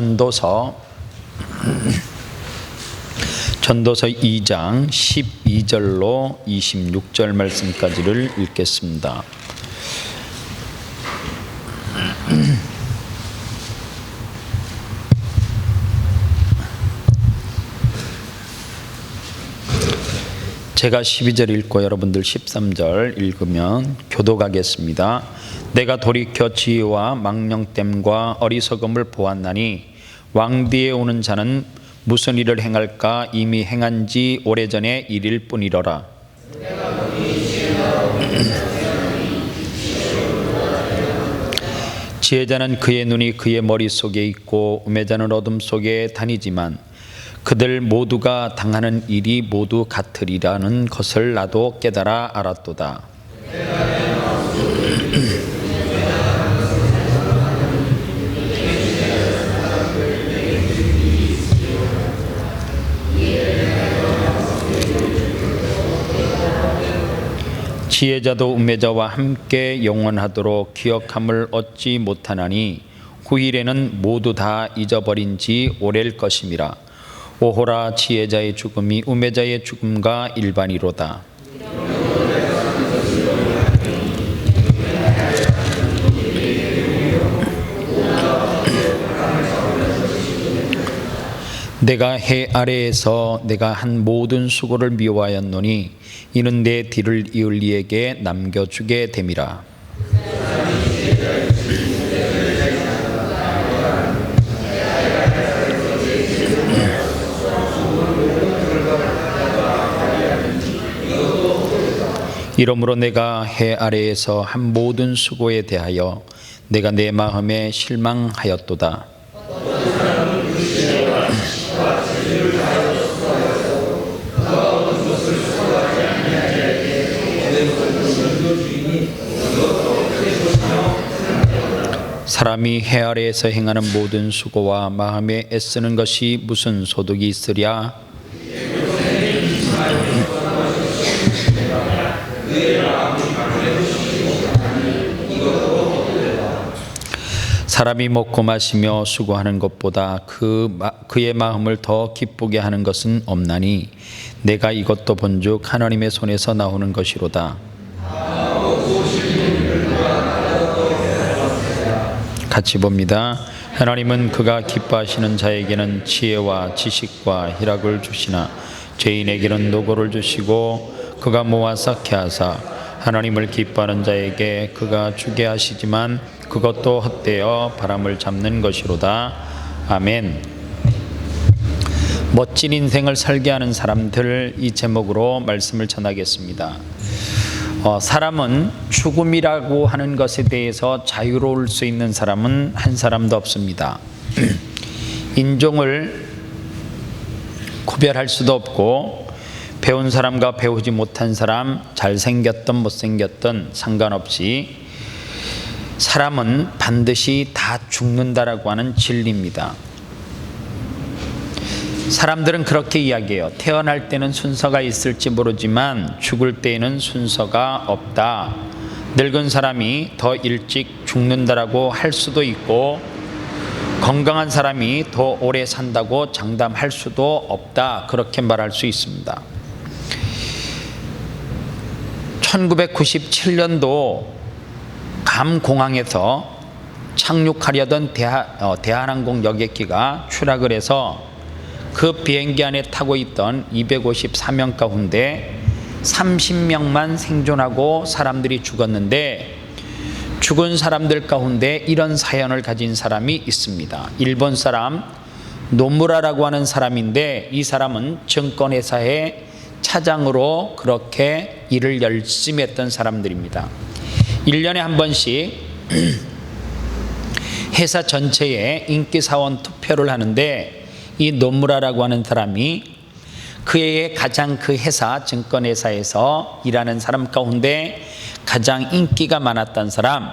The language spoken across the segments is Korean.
전도서 2장 12절로 26절 말씀까지를 읽겠습니다. 제가 12절 읽고 여러분들 13절 읽으면 교독하겠습니다. 내가 돌이켜 지혜와 망령됨과 어리석음을 보았나니 왕뒤에 오는 자는 무슨 일을 행할까 이미 행한 지 오래전의 일일 뿐이로라. 지혜자는 그의 눈이 그의 머릿속에 있고 우매자는 어둠 속에 다니지만 그들 모두가 당하는 일이 모두 같으리라는 것을 나도 깨달아 알았도다. 지혜자도 우매자와 함께 영원하도록 기억함을 얻지 못하나니 후일에는 모두 다 잊어버린 지 오래일 것임이라. 오호라, 지혜자의 죽음이 우매자의 죽음과 일반이로다. 내가 해 아래에서 내가 한 모든 수고를 미워하였노니 이는 내 뒤를 이을 이에게 남겨주게 됨이라. 이러므로 내가 해 아래에서 한 모든 수고에 대하여 내가 내 마음에 실망하였도다. 사람이 해 아래에서 행하는 모든 수고와 마음에 애쓰는 것이 무슨 소득이 있으랴? 사람이 먹고 마시며 수고하는 것보다 그의 마음을 더 기쁘게 하는 것은 없나니 내가 이것도 본즉 하나님의 손에서 나오는 것이로다. 같이 봅니다. 하나님은 그가 기뻐하시는 자에게는 지혜와 지식과 희락을 주시나 죄인에게는 노고를 주시고 그가 모아 쌓게 하사 하나님을 기뻐하는 자에게 그가 주게 하시지만 그것도 헛되어 바람을 잡는 것이로다. 아멘. 멋진 인생을 살게 하는 사람들, 이 제목으로 말씀을 전하겠습니다. 사람은 죽음이라고 하는 것에 대해서 자유로울 수 있는 사람은 한 사람도 없습니다. 인종을 구별할 수도 없고 배운 사람과 배우지 못한 사람, 잘생겼든 못생겼든 상관없이 사람은 반드시 다 죽는다라고 하는 진리입니다. 사람들은 그렇게 이야기해요. 태어날 때는 순서가 있을지 모르지만 죽을 때에는 순서가 없다. 늙은 사람이 더 일찍 죽는다라고 할 수도 있고 건강한 사람이 더 오래 산다고 장담할 수도 없다. 그렇게 말할 수 있습니다. 1997년도 감공항에서 착륙하려던 대한항공 여객기가 추락을 해서 그 비행기 안에 타고 있던 254명 가운데 30명만 생존하고 사람들이 죽었는데 죽은 사람들 가운데 이런 사연을 가진 사람이 있습니다. 일본 사람 노무라라고 하는 사람인데 이 사람은 증권회사의 차장으로 그렇게 일을 열심히 했던 사람들입니다. 1년에 한 번씩 회사 전체에 인기사원 투표를 하는데 이 노무라라고 하는 사람이 그의 가장 그 회사 증권회사에서 일하는 사람 가운데 가장 인기가 많았던 사람,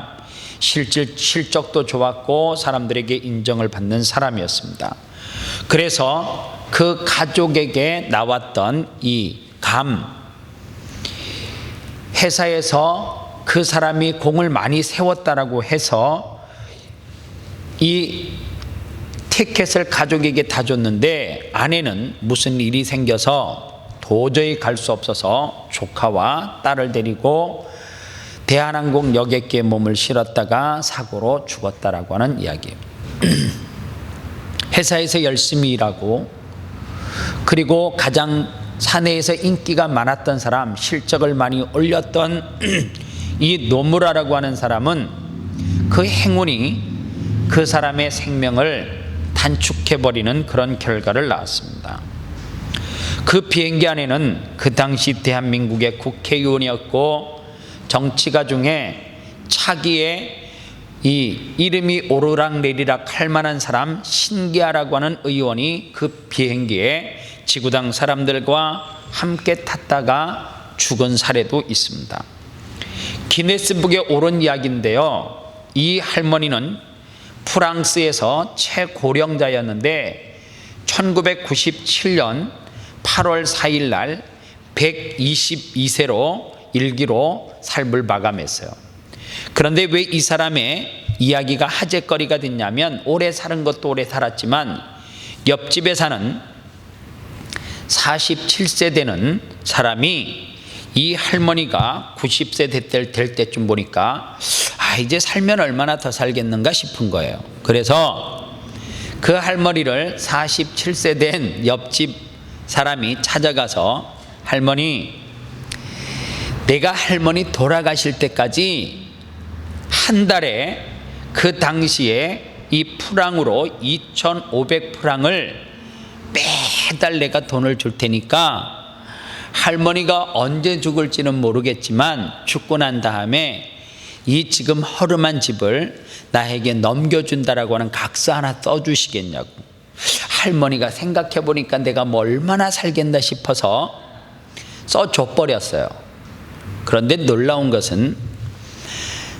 실적도 좋았고 사람들에게 인정을 받는 사람이었습니다. 그래서 그 가족에게 나왔던 이 회사에서 그 사람이 공을 많이 세웠다라고 해서 이 티켓을 가족에게 다 줬는데 아내는 무슨 일이 생겨서 도저히 갈 수 없어서 조카와 딸을 데리고 대한항공 여객기에 몸을 실었다가 사고로 죽었다라고 하는 이야기예요. 회사에서 열심히 일하고 그리고 가장 사내에서 인기가 많았던 사람, 실적을 많이 올렸던 이 노무라라고 하는 사람은 그 행운이 그 사람의 생명을 단축해버리는 그런 결과를 낳았습니다. 그 비행기 안에는 그 당시 대한민국의 국회의원이었고 정치가 중에 차기에 이 이름이 오르락내리락 할 만한 사람 신기하라고 하는 의원이 그 비행기에 지구당 사람들과 함께 탔다가 죽은 사례도 있습니다. 기네스북에 오른 이야기인데요, 이 할머니는 프랑스에서 최고령자였는데 1997년 8월 4일 날 122세로 일기로 삶을 마감했어요. 그런데 왜 이 사람의 이야기가 화제거리가 됐냐면, 오래 사는 것도 오래 살았지만 옆집에 사는 47세 되는 사람이 이 할머니가 90세 될 때쯤 보니까 이제 살면 얼마나 더 살겠는가 싶은 거예요. 그래서 그 할머니를 47세 된 옆집 사람이 찾아가서, 할머니, 내가 할머니 돌아가실 때까지 한 달에 그 당시에 이 프랑으로 2,500프랑을 매달 내가 돈을 줄 테니까 할머니가 언제 죽을지는 모르겠지만 죽고 난 다음에 이 지금 허름한 집을 나에게 넘겨준다라고 하는 각서 하나 써주시겠냐고. 할머니가 생각해 보니까 내가 뭐 얼마나 살겠나 싶어서 써줘버렸어요. 그런데 놀라운 것은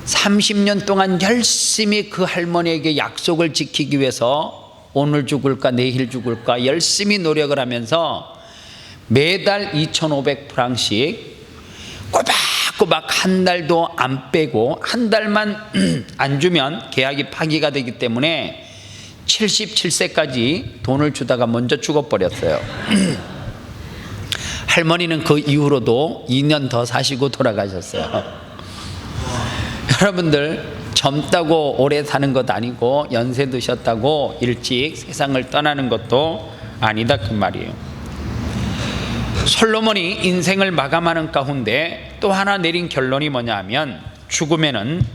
30년 동안 열심히 그 할머니에게 약속을 지키기 위해서 오늘 죽을까 내일 죽을까 열심히 노력을 하면서 매달 2,500프랑씩 꼬박꼬박 한 달도 안 빼고, 한 달만 안 주면 계약이 파기가 되기 때문에 77세까지 돈을 주다가 먼저 죽어버렸어요. 할머니는 그 이후로도 2년 더 사시고 돌아가셨어요. 여러분들, 젊다고 오래 사는 것 아니고 연세 드셨다고 일찍 세상을 떠나는 것도 아니다 그 말이에요. 솔로몬이 인생을 마감하는 가운데 또 하나 내린 결론이 뭐냐 하면, 죽음에는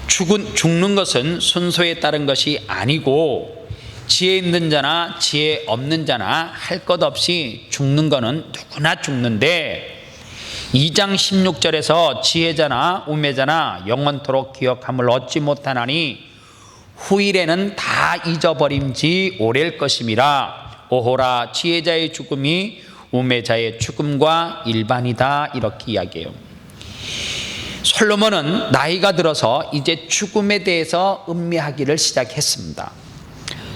죽는 것은 순서에 따른 것이 아니고 지혜 있는 자나 지혜 없는 자나 할 것 없이 죽는 거는 누구나 죽는데, 2장 16절에서 지혜자나 우매자나 영원토록 기억함을 얻지 못하나니 후일에는 다 잊어버림지 오랠 것임이라. 오호라, 지혜자의 죽음이 우매자의 죽음과 일반이다, 이렇게 이야기해요. 솔로몬은 나이가 들어서 이제 죽음에 대해서 음미하기를 시작했습니다.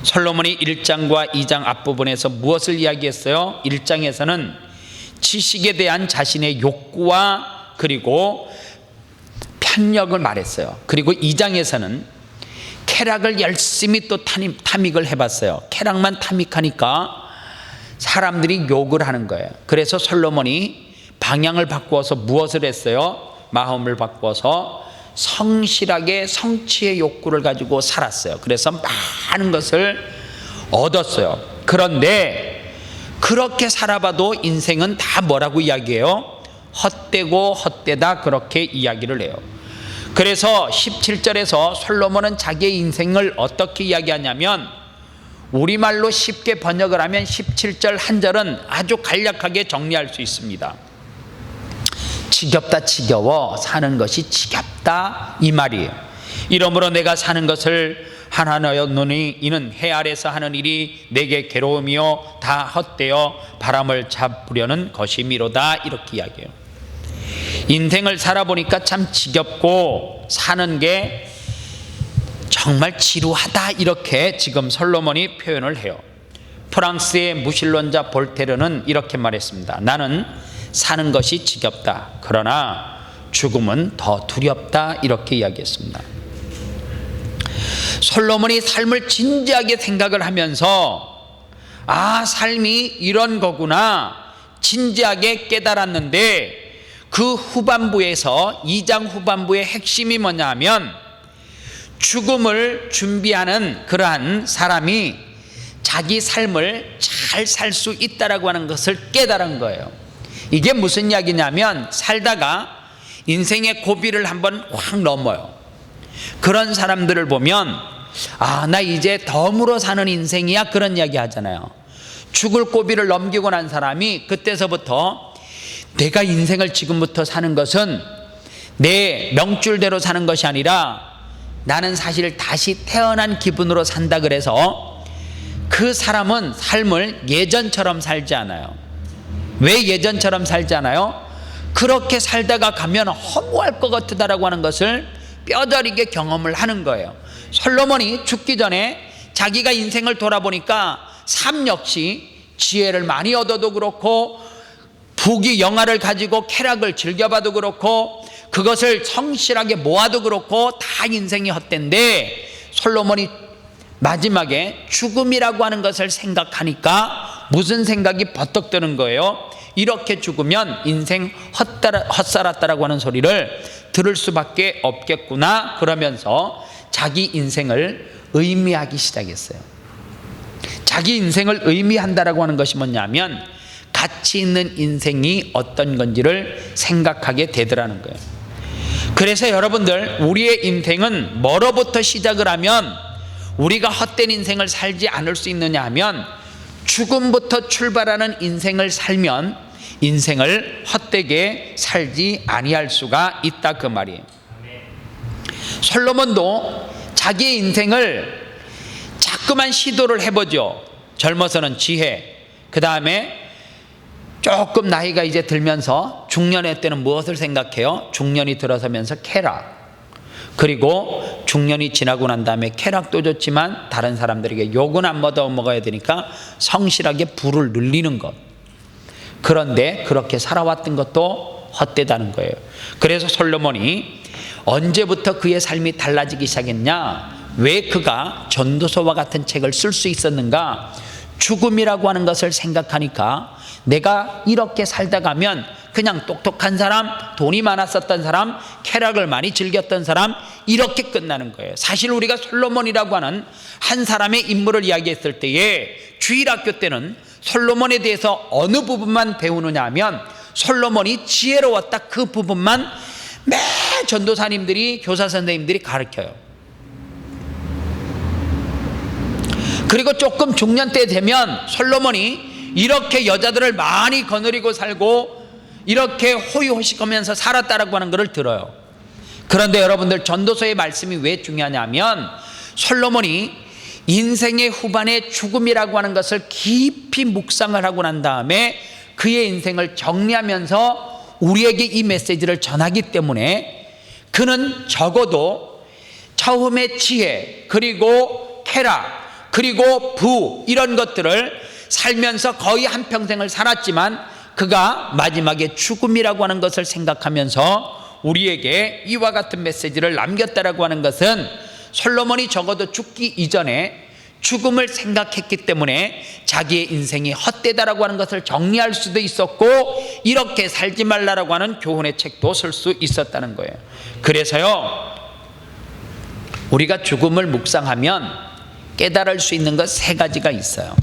솔로몬이 1장과 2장 앞부분에서 무엇을 이야기했어요? 1장에서는 지식에 대한 자신의 욕구와 그리고 편력을 말했어요. 그리고 2장에서는 쾌락을 열심히 또 탐닉을 해봤어요. 쾌락만 탐닉하니까 사람들이 욕을 하는 거예요. 그래서 솔로몬이 방향을 바꾸어서 무엇을 했어요? 마음을 바꾸어서 성실하게 성취의 욕구를 가지고 살았어요. 그래서 많은 것을 얻었어요. 그런데 그렇게 살아봐도 인생은 다 뭐라고 이야기해요? 헛되고 헛되다, 그렇게 이야기를 해요. 그래서 17절에서 솔로몬은 자기의 인생을 어떻게 이야기하냐면, 우리말로 쉽게 번역을 하면 17절 한 절은 아주 간략하게 정리할 수 있습니다. 지겹다, 지겨워, 사는 것이 지겹다, 이 말이에요. 이러므로 내가 사는 것을 하나하였노니 이는 해 아래서 하는 일이 내게 괴로움이요 다 헛되어 바람을 잡으려는 것이미로다, 이렇게 이야기해요. 인생을 살아보니까 참 지겹고 사는 게 정말 지루하다, 이렇게 지금 솔로몬이 표현을 해요. 프랑스의 무신론자 볼테르는 이렇게 말했습니다. 나는 사는 것이 지겹다, 그러나 죽음은 더 두렵다, 이렇게 이야기했습니다. 솔로몬이 삶을 진지하게 생각을 하면서 삶이 이런 거구나 진지하게 깨달았는데, 그 후반부에서 2장 후반부의 핵심이 뭐냐 하면 죽음을 준비하는 그러한 사람이 자기 삶을 잘 살 수 있다라고 하는 것을 깨달은 거예요. 이게 무슨 이야기냐면, 살다가 인생의 고비를 한번 확 넘어요. 그런 사람들을 보면 나 이제 덤으로 사는 인생이야, 그런 이야기 하잖아요. 죽을 고비를 넘기고 난 사람이 그때서부터 내가 인생을 지금부터 사는 것은 내 명줄대로 사는 것이 아니라 나는 사실 다시 태어난 기분으로 산다, 그래서 그 사람은 삶을 예전처럼 살지 않아요. 왜 예전처럼 살지 않아요? 그렇게 살다가 가면 허무할 것 같다라고 하는 것을 뼈저리게 경험을 하는 거예요. 솔로몬이 죽기 전에 자기가 인생을 돌아보니까 삶 역시 지혜를 많이 얻어도 그렇고, 부귀 영화를 가지고 쾌락을 즐겨봐도 그렇고, 그것을 성실하게 모아도 그렇고, 다 인생이 헛된데, 솔로몬이 마지막에 죽음이라고 하는 것을 생각하니까 무슨 생각이 버떡 드는 거예요? 이렇게 죽으면 인생 헛살았다라고 하는 소리를 들을 수밖에 없겠구나, 그러면서 자기 인생을 의미하기 시작했어요. 자기 인생을 의미한다라고 하는 것이 뭐냐면 가치 있는 인생이 어떤 건지를 생각하게 되더라는 거예요. 그래서 여러분들, 우리의 인생은 뭐로부터 시작을 하면 우리가 헛된 인생을 살지 않을 수 있느냐 하면, 죽음부터 출발하는 인생을 살면 인생을 헛되게 살지 아니할 수가 있다, 그 말이에요. 솔로몬도 자기의 인생을 자꾸만 시도를 해보죠. 젊어서는 지혜, 그 다음에 조금 나이가 이제 들면서 중년의 때는 무엇을 생각해요? 중년이 들어서면서 쾌락, 그리고 중년이 지나고 난 다음에 쾌락도 좋지만 다른 사람들에게 욕은 안 먹어야 되니까 성실하게 부를 늘리는 것. 그런데 그렇게 살아왔던 것도 헛되다는 거예요. 그래서 솔로몬이 언제부터 그의 삶이 달라지기 시작했냐, 왜 그가 전도서와 같은 책을 쓸 수 있었는가, 죽음이라고 하는 것을 생각하니까 내가 이렇게 살다 가면 그냥 똑똑한 사람, 돈이 많았었던 사람, 쾌락을 많이 즐겼던 사람, 이렇게 끝나는 거예요. 사실 우리가 솔로몬이라고 하는 한 사람의 인물을 이야기했을 때에 주일학교 때는 솔로몬에 대해서 어느 부분만 배우느냐 하면 솔로몬이 지혜로웠다, 그 부분만 매 전도사님들이, 교사 선생님들이 가르쳐요. 그리고 조금 중년 때 되면 솔로몬이 이렇게 여자들을 많이 거느리고 살고 이렇게 호의호식하면서 살았다라고 하는 것을 들어요. 그런데 여러분들, 전도서의 말씀이 왜 중요하냐면 솔로몬이 인생의 후반에 죽음이라고 하는 것을 깊이 묵상을 하고 난 다음에 그의 인생을 정리하면서 우리에게 이 메시지를 전하기 때문에 그는 적어도 처음의 지혜, 그리고 쾌락, 그리고 부, 이런 것들을 살면서 거의 한평생을 살았지만 그가 마지막에 죽음이라고 하는 것을 생각하면서 우리에게 이와 같은 메시지를 남겼다라고 하는 것은, 솔로몬이 적어도 죽기 이전에 죽음을 생각했기 때문에 자기의 인생이 헛되다라고 하는 것을 정리할 수도 있었고, 이렇게 살지 말라라고 하는 교훈의 책도 쓸 수 있었다는 거예요. 그래서요, 우리가 죽음을 묵상하면 깨달을 수 있는 것 세 가지가 있어요.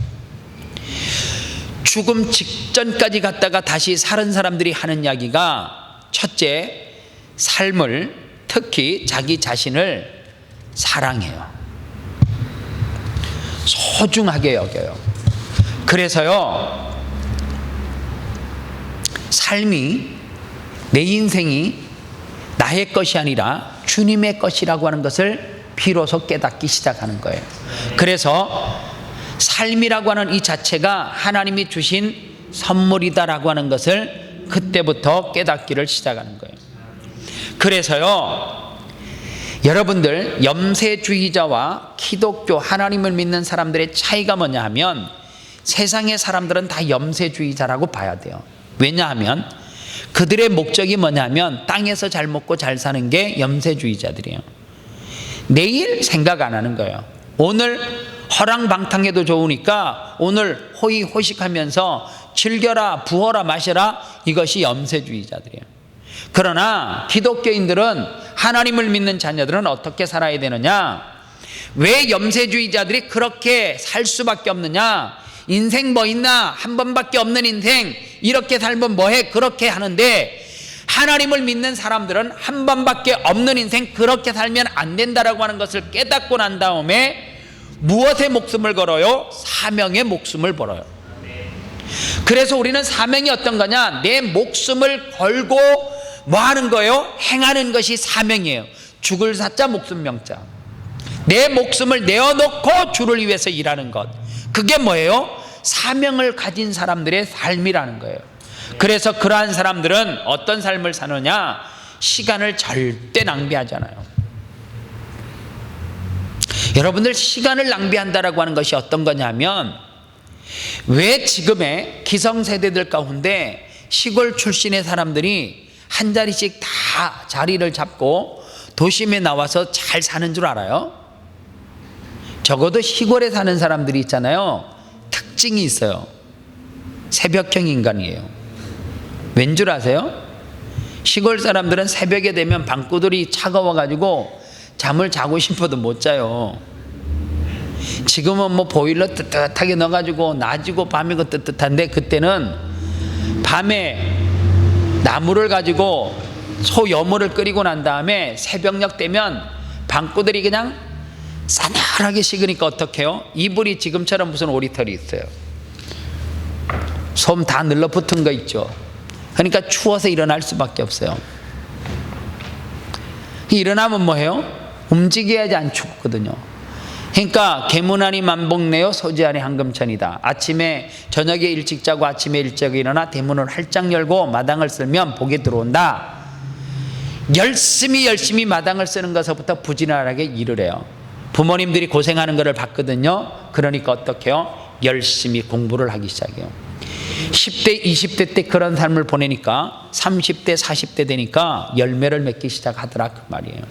죽음 직전까지 갔다가 다시 사는 사람들이 하는 이야기가, 첫째, 삶을, 특히 자기 자신을 사랑해요. 소중하게 여겨요. 그래서요, 삶이, 내 인생이 나의 것이 아니라 주님의 것이라고 하는 것을 비로소 깨닫기 시작하는 거예요. 그래서 삶이라고 하는 이 자체가 하나님이 주신 선물이다라고 하는 것을 그때부터 깨닫기를 시작하는 거예요. 그래서요, 여러분들, 염세주의자와 기독교, 하나님을 믿는 사람들의 차이가 뭐냐 하면, 세상의 사람들은 다 염세주의자라고 봐야 돼요. 왜냐하면 그들의 목적이 뭐냐면 땅에서 잘 먹고 잘 사는 게 염세주의자들이에요. 내일 생각 안 하는 거예요. 오늘 허랑방탕해도 좋으니까 오늘 호의호식하면서 즐겨라, 부어라, 마셔라. 이것이 염세주의자들이에요. 그러나 기독교인들은, 하나님을 믿는 자녀들은 어떻게 살아야 되느냐? 왜 염세주의자들이 그렇게 살 수밖에 없느냐? 인생 뭐 있나? 한 번밖에 없는 인생, 이렇게 살면 뭐해? 그렇게 하는데, 하나님을 믿는 사람들은 한 번밖에 없는 인생 그렇게 살면 안 된다라고 하는 것을 깨닫고 난 다음에 무엇에 목숨을 걸어요? 사명에 목숨을 걸어요. 그래서 우리는 사명이 어떤 거냐? 내 목숨을 걸고 뭐 하는 거예요? 행하는 것이 사명이에요. 죽을 사자 목숨 명자. 내 목숨을 내어놓고 주를 위해서 일하는 것, 그게 뭐예요? 사명을 가진 사람들의 삶이라는 거예요. 그래서 그러한 사람들은 어떤 삶을 사느냐? 시간을 절대 낭비하잖아요. 여러분들, 시간을 낭비한다라고 하는 것이 어떤 거냐면, 왜 지금의 기성세대들 가운데 시골 출신의 사람들이 한 자리씩 다 자리를 잡고 도심에 나와서 잘 사는 줄 알아요? 적어도 시골에 사는 사람들이 있잖아요. 특징이 있어요. 새벽형 인간이에요. 왠 줄 아세요? 시골 사람들은 새벽에 되면 방구들이 차가워가지고 잠을 자고 싶어도 못 자요. 지금은 뭐 보일러 뜨뜻하게 넣어가지고 낮이고 밤이고 뜨뜻한데, 그때는 밤에 나무를 가지고 소여물을 끓이고 난 다음에 새벽녘 되면 방구들이 그냥 싸늘하게 식으니까 어떡해요? 이불이 지금처럼 무슨 오리털이 있어요. 솜 다 늘러붙은 거 있죠. 그러니까 추워서 일어날 수밖에 없어요. 일어나면 뭐해요? 움직여야지 안 춥거든요. 그러니까 계문하니 만복내요 소지하니 황금천이다. 아침에 저녁에 일찍 자고 아침에 일찍 일어나 대문을 활짝 열고 마당을 쓸면 복이 들어온다. 열심히 마당을 쓰는 것부터 부지런하게 일을 해요. 부모님들이 고생하는 것을 봤거든요. 그러니까 어떻게 해요? 열심히 공부를 하기 시작해요. 10대 20대 때 그런 삶을 보내니까 30대 40대 되니까 열매를 맺기 시작하더라, 그 말이에요.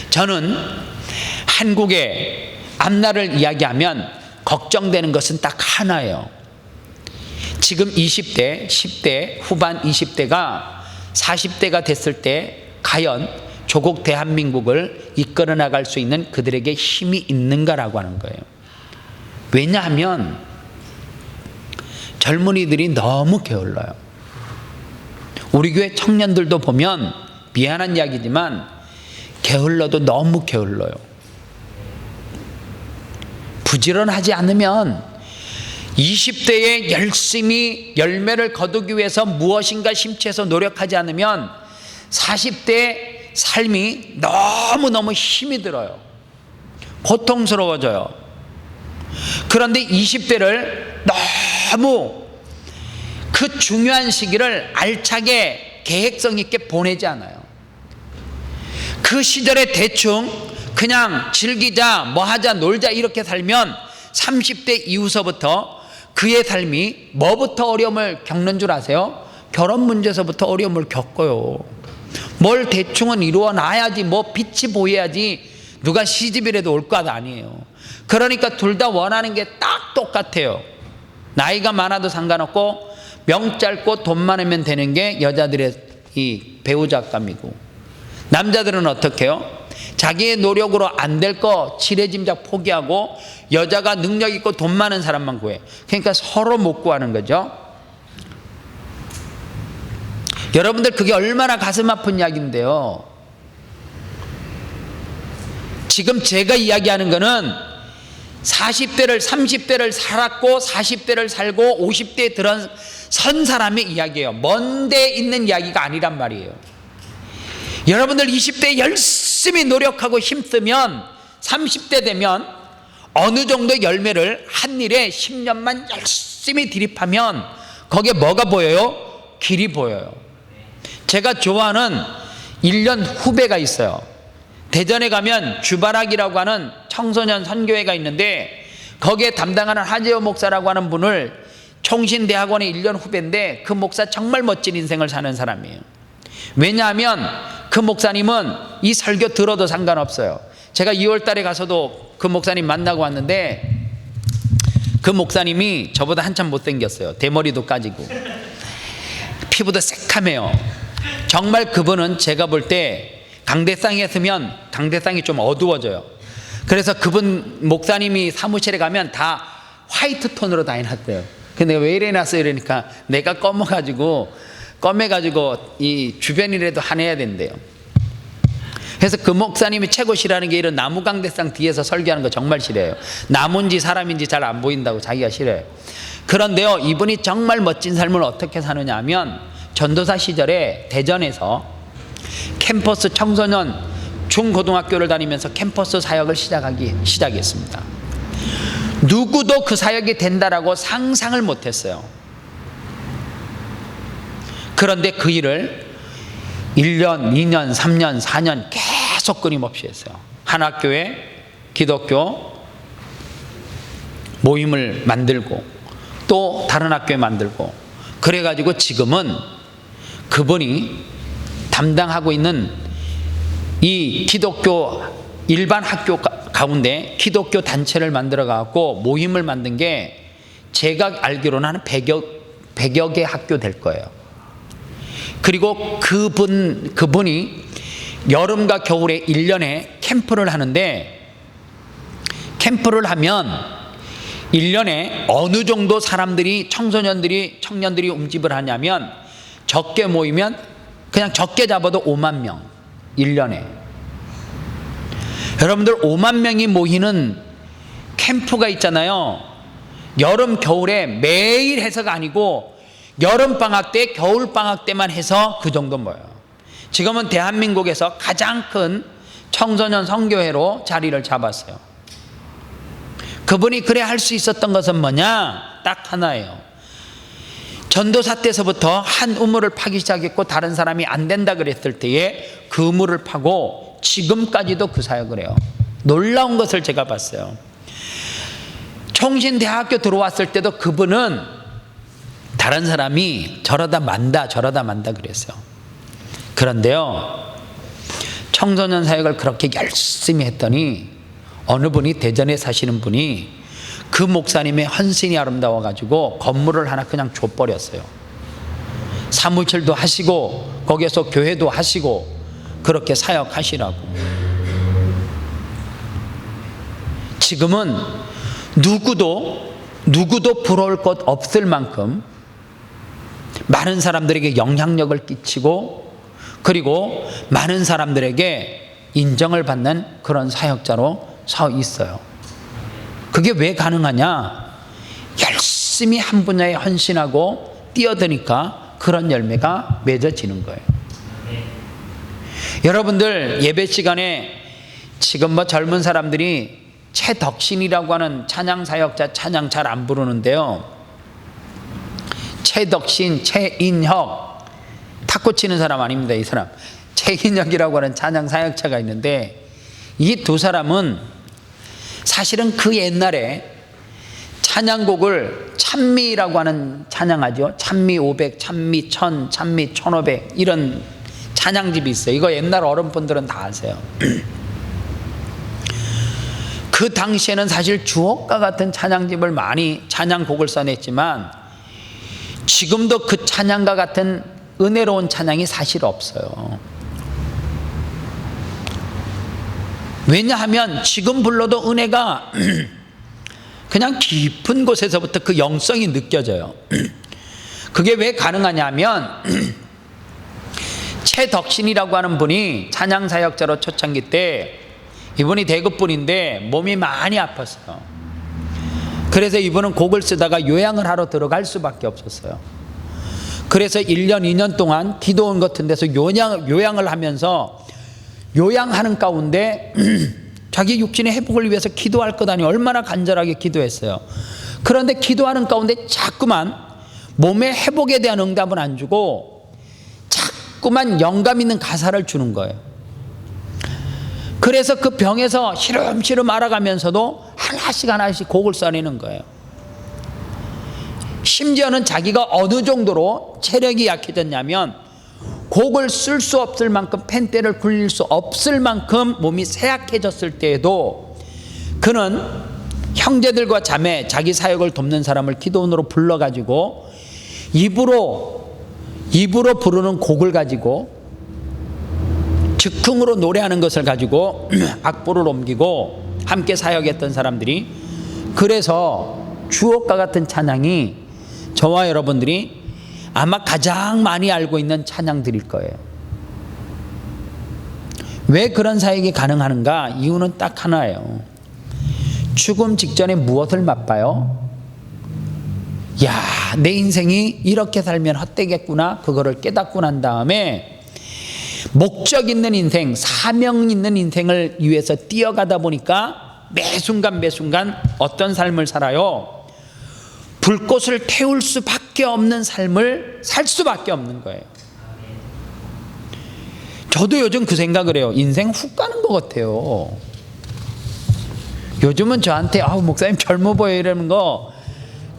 저는 한국의 앞날을 이야기하면 걱정되는 것은 딱 하나예요. 지금 20대, 10대, 후반 20대가 40대가 됐을 때 과연 조국 대한민국을 이끌어 나갈 수 있는 그들에게 힘이 있는가라고 하는 거예요. 왜냐하면 젊은이들이 너무 게을러요. 우리 교회 청년들도 보면 미안한 이야기지만 게을러도 너무 게을러요. 부지런하지 않으면 20대에 열심히 열매를 거두기 위해서 무엇인가 심취해서 노력하지 않으면 40대 삶이 너무너무 힘이 들어요. 고통스러워져요. 그런데 20대를 너무 그 중요한 시기를 알차게 계획성 있게 보내지 않아요. 그 시절에 대충 그냥 즐기자, 뭐 하자, 놀자 이렇게 살면 30대 이후서부터 그의 삶이 뭐부터 어려움을 겪는 줄 아세요? 결혼 문제에서부터 어려움을 겪어요. 뭘 대충은 이루어 놔야지, 뭐 빛이 보여야지 누가 시집이라도 올 것 아니에요. 그러니까 둘 다 원하는 게 딱 똑같아요. 나이가 많아도 상관없고 명 짧고 돈 많으면 되는 게 여자들의 이 배우자감이고, 남자들은 어떻게 해요? 자기의 노력으로 안 될 거 지레짐작 포기하고 여자가 능력 있고 돈 많은 사람만 구해. 그러니까 서로 못 구하는 거죠. 여러분들, 그게 얼마나 가슴 아픈 이야기인데요. 지금 제가 이야기하는 거는 40대를 30대를 살았고 40대를 살고 50대에 들어선 사람의 이야기예요. 먼데 있는 이야기가 아니란 말이에요. 여러분들 20대에 열심히 노력하고 힘쓰면 30대 되면 어느 정도 열매를 한 일에 10년만 열심히 들이파면 거기에 뭐가 보여요? 길이 보여요. 제가 좋아하는 1년 후배가 있어요. 대전에 가면 주바락이라고 하는 청소년 선교회가 있는데 거기에 담당하는 하재호 목사라고 하는 분을 총신대학원의 1년 후배인데 그 목사 정말 멋진 인생을 사는 사람이에요. 왜냐하면 그 목사님은 이 설교 들어도 상관없어요. 제가 2월 달에 가서도 그 목사님 만나고 왔는데 그 목사님이 저보다 한참 못생겼어요. 대머리도 까지고 피부도 새카매요. 정말 그분은 제가 볼 때 강대상에 있으면 강대상이 좀 어두워져요. 그래서 그분 목사님이 사무실에 가면 다 화이트 톤으로 다 해놨대요. 근데 왜 이래 놨어요? 이러니까 내가 검해가지고 이 주변이라도 한해야 된대요. 그래서 그 목사님이 최고 싫어하는 게 이런 나무 강대상 뒤에서 설교하는 거 정말 싫어해요. 나무인지 사람인지 잘 안 보인다고 자기가 싫어해요. 그런데요, 이분이 정말 멋진 삶을 어떻게 사느냐 하면 전도사 시절에 대전에서 캠퍼스 청소년 중고등학교를 다니면서 캠퍼스 사역을 시작했습니다. 누구도 그 사역이 된다라고 상상을 못했어요. 그런데 그 일을 1년, 2년, 3년, 4년 계속 끊임없이 했어요. 한 학교에 기독교 모임을 만들고 또 다른 학교에 만들고, 그래가지고 지금은 그분이 담당하고 있는 이 기독교 일반 학교 가운데 기독교 단체를 만들어 갖고 모임을 만든 게 제가 알기로는 한 100여 개 학교 될 거예요. 그리고 그분이 여름과 겨울에 1년에 캠프를 하는데, 캠프를 하면 1년에 어느 정도 사람들이 청년들이 움집을 하냐면, 적게 모이면 그냥 적게 잡아도 5만 명 1년에. 여러분들 5만 명이 모이는 캠프가 있잖아요. 여름 겨울에 매일 해서가 아니고 여름방학 때 겨울방학 때만 해서 그 정도 모여요. 지금은 대한민국에서 가장 큰 청소년 선교회로 자리를 잡았어요. 그분이 그래 할 수 있었던 것은 뭐냐? 딱 하나예요. 전도사 때서부터 한 우물을 파기 시작했고 다른 사람이 안 된다 그랬을 때에 그 우물을 파고 지금까지도 그 사역을 해요. 놀라운 것을 제가 봤어요. 총신대학교 들어왔을 때도 그분은 다른 사람이 저러다 만다 그랬어요. 그런데요, 청소년 사역을 그렇게 열심히 했더니 어느 분이, 대전에 사시는 분이 그 목사님의 헌신이 아름다워 가지고 건물을 하나 그냥 줘버렸어요. 사무실도 하시고 거기에서 교회도 하시고 그렇게 사역하시라고. 지금은 누구도 부러울 것 없을 만큼 많은 사람들에게 영향력을 끼치고, 그리고 많은 사람들에게 인정을 받는 그런 사역자로 서 있어요. 그게 왜 가능하냐? 열심히 한 분야에 헌신하고 뛰어드니까 그런 열매가 맺어지는 거예요. 여러분들 예배 시간에 지금 젊은 사람들이 최덕신이라고 하는 찬양 사역자 찬양 잘 안 부르는데요, 최덕신, 최인혁, 탁구 치는 사람 아닙니다. 이 사람 최인혁이라고 하는 찬양 사역자가 있는데, 이 두 사람은 사실은 그 옛날에 찬양곡을 찬미라고 하는 찬양하죠. 찬미 500, 찬미 1000, 찬미 1500 이런 찬양집이 있어요. 이거 옛날 어른분들은 다 아세요. 그 당시에는 사실 주옥과 같은 찬양집을 많이 찬양곡을 써냈지만 지금도 그 찬양과 같은 은혜로운 찬양이 사실 없어요. 왜냐하면 지금 불러도 은혜가 그냥 깊은 곳에서부터 그 영성이 느껴져요. 그게 왜 가능하냐면 최덕신이라고 하는 분이 찬양사역자로 초창기 때, 이분이 대구분인데 몸이 많이 아팠어요. 그래서 이분은 곡을 쓰다가 요양을 하러 들어갈 수밖에 없었어요. 그래서 1년 2년 동안 기도원 같은 데서 요양을 하면서, 요양하는 가운데 자기 육신의 회복을 위해서 기도할 것 아니 얼마나 간절하게 기도했어요. 그런데 기도하는 가운데 자꾸만 몸의 회복에 대한 응답은 안 주고 자꾸만 영감 있는 가사를 주는 거예요. 그래서 그 병에서 시름시름 알아가면서도 하나씩 곡을 써내는 거예요. 심지어는 자기가 어느 정도로 체력이 약해졌냐면 곡을 쓸 수 없을 만큼 펜대를 굴릴 수 없을 만큼 몸이 쇠약해졌을 때에도 그는 형제들과 자매, 자기 사역을 돕는 사람을 기도원으로 불러가지고 입으로 부르는 곡을 가지고 즉흥으로 노래하는 것을 가지고 악보를 옮기고 함께 사역했던 사람들이, 그래서 주옥과 같은 찬양이 저와 여러분들이 아마 가장 많이 알고 있는 찬양들일 거예요. 왜 그런 사역이 가능한가? 이유는 딱 하나예요. 죽음 직전에 무엇을 맛봐요? 야, 내 인생이 이렇게 살면 헛되겠구나. 그거를 깨닫고 난 다음에 목적 있는 인생, 사명 있는 인생을 위해서 뛰어가다 보니까 매 순간 어떤 삶을 살아요? 불꽃을 태울 수밖에 없는 삶을 살 수밖에 없는 거예요. 저도 요즘 그 생각을 해요. 인생 훅 가는 것 같아요. 요즘은 저한테 목사님 젊어 보여 이러는 거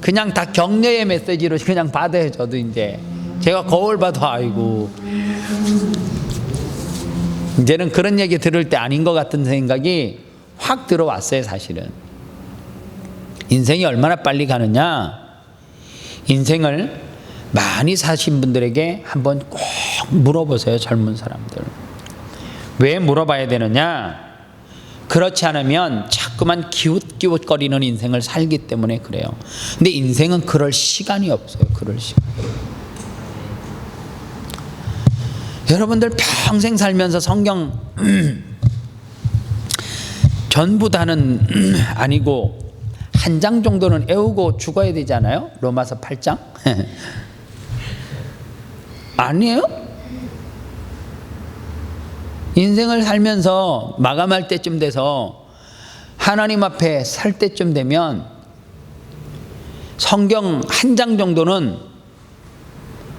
그냥 다 격려의 메시지로 그냥 받아요. 저도 이제 제가 거울 봐도 아이고 이제는 그런 얘기 들을 때 아닌 것 같은 생각이 확 들어왔어요. 사실은 인생이 얼마나 빨리 가느냐, 인생을 많이 사신 분들에게 한번 꼭 물어보세요. 젊은 사람들 왜 물어봐야 되느냐? 그렇지 않으면 자꾸만 기웃기웃거리는 인생을 살기 때문에 그래요. 근데 인생은 그럴 시간이 없어요. 그럴 시간. 여러분들 평생 살면서 성경 전부 다는 아니고 한 장 정도는 외우고 죽어야 되잖아요. 로마서 8장 아니에요? 인생을 살면서 마감할 때쯤 돼서 하나님 앞에 살 때쯤 되면 성경 한 장 정도는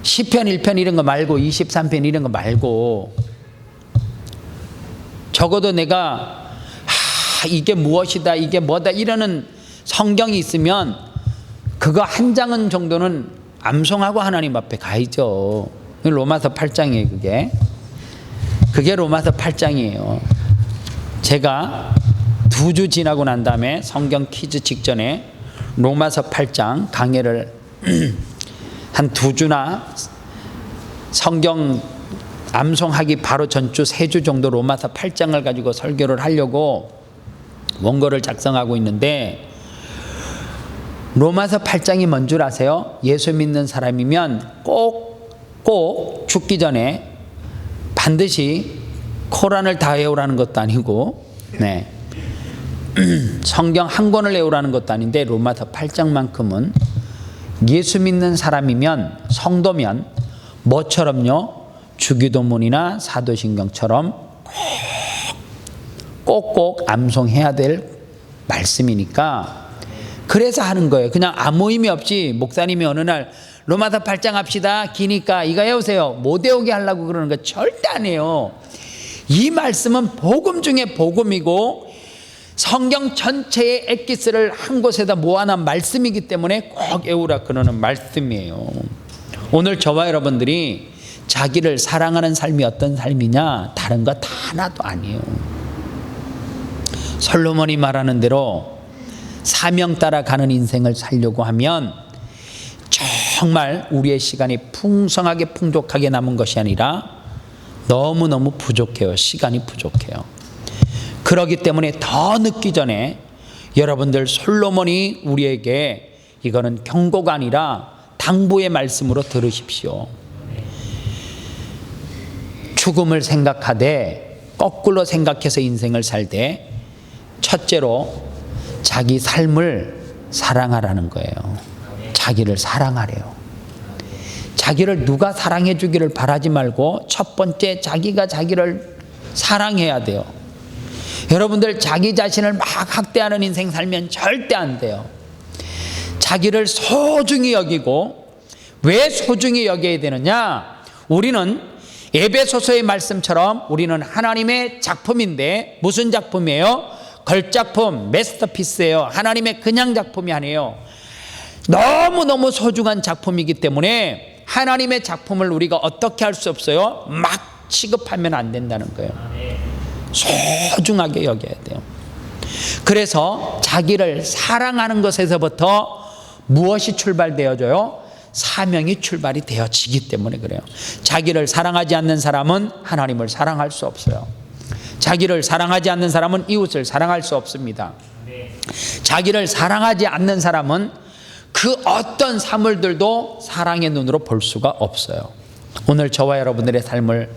시편 1편 이런 거 말고 23편 이런 거 말고 적어도 내가 이게 무엇이다, 이게 뭐다 이러는 성경이 있으면 그거 한 장은 정도는 암송하고 하나님 앞에 가야죠. 로마서 8장이에요. 그게 로마서 8장이에요. 제가 2주 지나고 난 다음에 성경 퀴즈 직전에 로마서 8장 강해를 한 2주나 성경 암송하기 바로 전주 3주 정도 로마서 8장을 가지고 설교를 하려고 원고를 작성하고 있는데, 로마서 8장이 뭔 줄 아세요? 예수 믿는 사람이면 꼭 죽기 전에 반드시 코란을 다 외우라는 것도 아니고, 네. 성경 한 권을 외우라는 것도 아닌데 로마서 8장만큼은 예수 믿는 사람이면, 성도면 뭐처럼요? 주기도문이나 사도신경처럼 꼭꼭 암송해야 될 말씀이니까 그래서 하는 거예요. 그냥 아무 의미 없이 목사님이 어느 날 로마서 8장 합시다 기니까 이거 외우세요 못 외우게 하려고 그러는 거 절대 아니에요. 이 말씀은 복음 중에 복음이고 성경 전체의 엑기스를 한 곳에다 모아놓은 말씀이기 때문에 꼭 외우라 그러는 말씀이에요. 오늘 저와 여러분들이 자기를 사랑하는 삶이 어떤 삶이냐? 다른 거 다 하나도 아니에요. 솔로몬이 말하는 대로 사명 따라 가는 인생을 살려고 하면 정말 우리의 시간이 풍성하게 풍족하게 남은 것이 아니라 너무너무 부족해요. 시간이 부족해요. 그렇기 때문에 더 늦기 전에 여러분들 솔로몬이 우리에게 이거는 경고가 아니라 당부의 말씀으로 들으십시오. 죽음을 생각하되 거꾸로 생각해서 인생을 살되 첫째로 자기 삶을 사랑하라는 거예요. 자기를 사랑하래요. 자기를 누가 사랑해 주기를 바라지 말고 첫 번째 자기가 자기를 사랑해야 돼요. 여러분들 자기 자신을 막 학대하는 인생 살면 절대 안 돼요. 자기를 소중히 여기고, 왜 소중히 여겨야 되느냐? 우리는 에베소서의 말씀처럼 우리는 하나님의 작품인데, 무슨 작품이에요? 걸작품, 마스터피스예요. 하나님의 그냥 작품이 아니에요. 너무너무 소중한 작품이기 때문에 하나님의 작품을 우리가 어떻게 할 수 없어요? 막 취급하면 안 된다는 거예요. 소중하게 여겨야 돼요. 그래서 자기를 사랑하는 것에서부터 무엇이 출발되어져요? 사명이 출발이 되어지기 때문에 그래요. 자기를 사랑하지 않는 사람은 하나님을 사랑할 수 없어요. 자기를 사랑하지 않는 사람은 이웃을 사랑할 수 없습니다. 자기를 사랑하지 않는 사람은 그 어떤 사물들도 사랑의 눈으로 볼 수가 없어요. 오늘 저와 여러분들의 삶을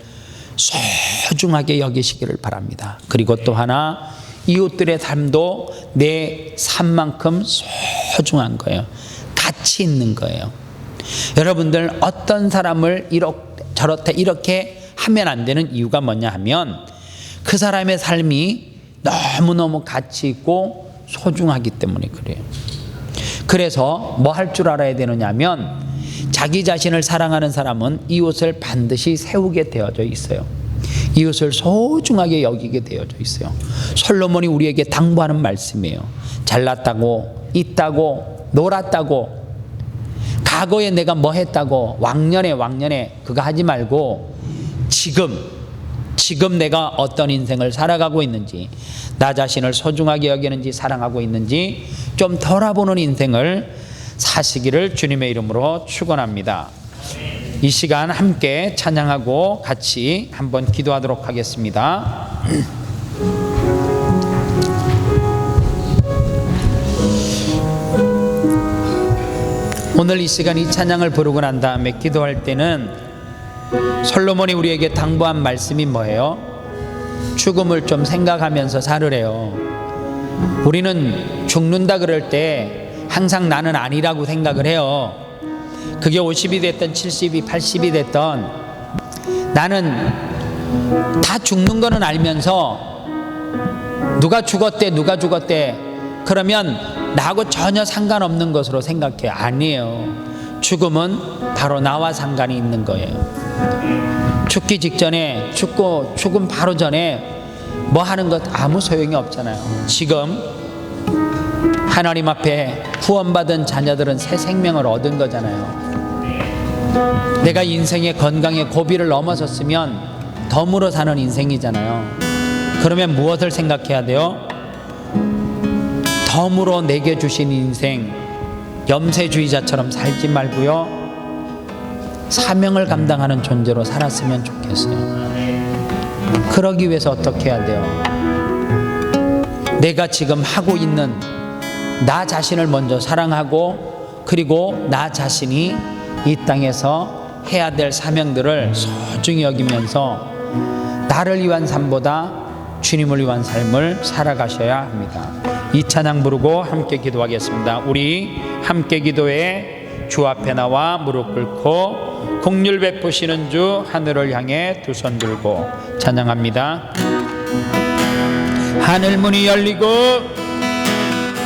소중하게 여기시기를 바랍니다. 그리고 또 하나, 이웃들의 삶도 내 삶만큼 소중한 거예요. 가치 있는 거예요. 여러분들, 어떤 사람을 이렇게 하면 안 되는 이유가 뭐냐 하면 그 사람의 삶이 너무너무 가치 있고 소중하기 때문에 그래요. 그래서 뭐 할 줄 알아야 되느냐 하면 자기 자신을 사랑하는 사람은 이웃을 반드시 세우게 되어져 있어요. 이웃을 소중하게 여기게 되어져 있어요. 솔로몬이 우리에게 당부하는 말씀이에요. 잘났다고, 있다고, 놀았다고, 과거에 내가 뭐 했다고 왕년에 그거 하지 말고 지금 내가 어떤 인생을 살아가고 있는지, 나 자신을 소중하게 여기는지 사랑하고 있는지 좀 돌아보는 인생을 사시기를 주님의 이름으로 축원합니다. 이 시간 함께 찬양하고 같이 한번 기도하도록 하겠습니다. 오늘 이 시간 이 찬양을 부르고 난 다음에 기도할 때는 솔로몬이 우리에게 당부한 말씀이 뭐예요? 죽음을 좀 생각하면서 살으래요. 우리는 죽는다 그럴 때 항상 나는 아니라고 생각을 해요. 그게 50이 됐던 70이 80이 됐던 나는 다 죽는 거는 알면서 누가 죽었대 그러면 나하고 전혀 상관없는 것으로 생각해요. 아니에요. 죽음은 바로 나와 상관이 있는 거예요. 죽기 직전에 죽음 바로 전에 뭐 하는 것 아무 소용이 없잖아요. 지금 하나님 앞에 구원받은 자녀들은 새 생명을 얻은 거잖아요. 내가 인생의 건강의 고비를 넘어섰으면 덤으로 사는 인생이잖아요. 그러면 무엇을 생각해야 돼요? 덤으로 내게 주신 인생, 염세주의자처럼 살지 말고요, 사명을 감당하는 존재로 살았으면 좋겠어요. 그러기 위해서 어떻게 해야 돼요? 내가 지금 하고 있는 나 자신을 먼저 사랑하고, 그리고 나 자신이 이 땅에서 해야 될 사명들을 소중히 여기면서 나를 위한 삶보다 주님을 위한 삶을 살아가셔야 합니다. 이 찬양 부르고 함께 기도하겠습니다. 우리 함께 기도해 주 앞에 나와 무릎 꿇고 긍휼 베푸시는 주 하늘을 향해 두 손 들고 찬양합니다. 하늘 문이 열리고